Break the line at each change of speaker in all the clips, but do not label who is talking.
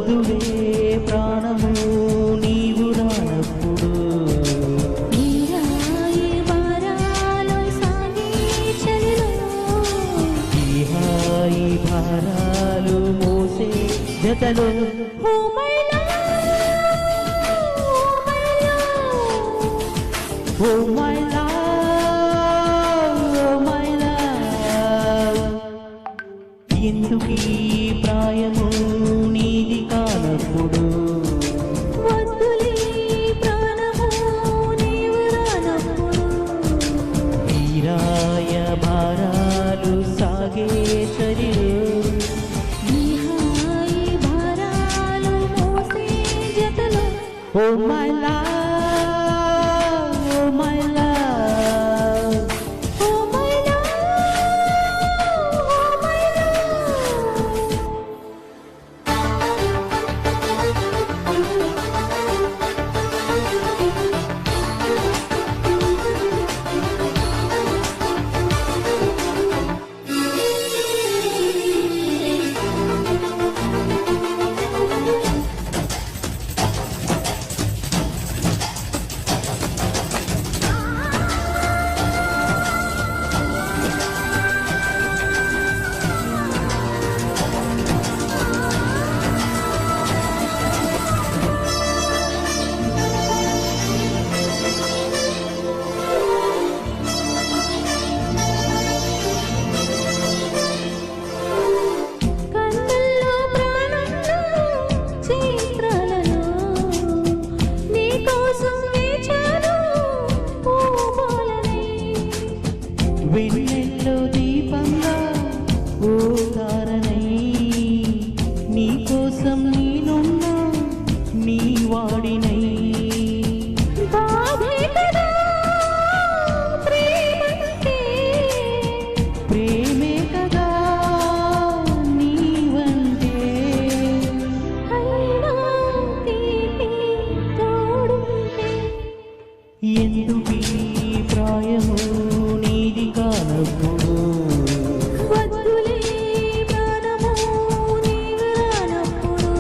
వద్దులే ప్రాణము నీవు రానప్పుడు ఈ హాయి భారాలు మోసే జతలో Oh my love, oh my love. ఎందుకీ ప్రాయము నీది కానప్పుడు
వద్దులే ప్రాణము నీవు రానప్పుడు
తీరాయ భారాలు సాగే శరీరం
ఈ హాయి భారాలు మోసే జతలో
Oh my love. వెన్నెల్లో దీపంగా ఓ తారనై నీకోసం నేనున్నా నీ వాడినై ప్రేమే కదా నీవంటే ఎందుకీ ప్రాయము నీది కానప్పుడు
వద్దులే ప్రాణము నీవు రానప్పుడు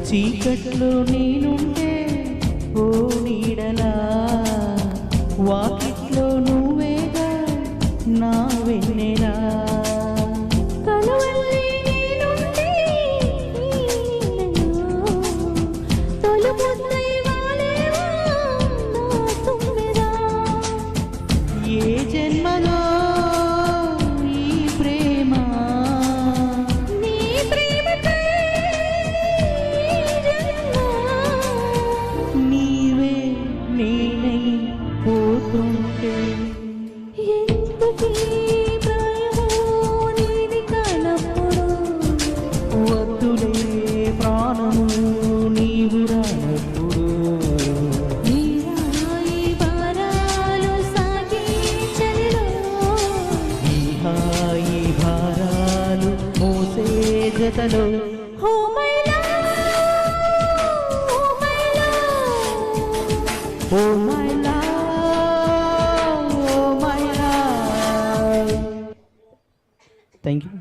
చీకట్లో నేనుంటే ఓ నీడలా వాకిట్లో నువ్వేగా నా వెన్నెలా ఏ జన్మలో ఈ ప్రేమ నీవే నేనై పోతుంటే వద్దులే ప్రాణము నీవు రానప్పుడు ఈ హాయి భారాలు మోసే జతలో
Oh my love, oh my love.
Oh my love, oh my love. Thank you.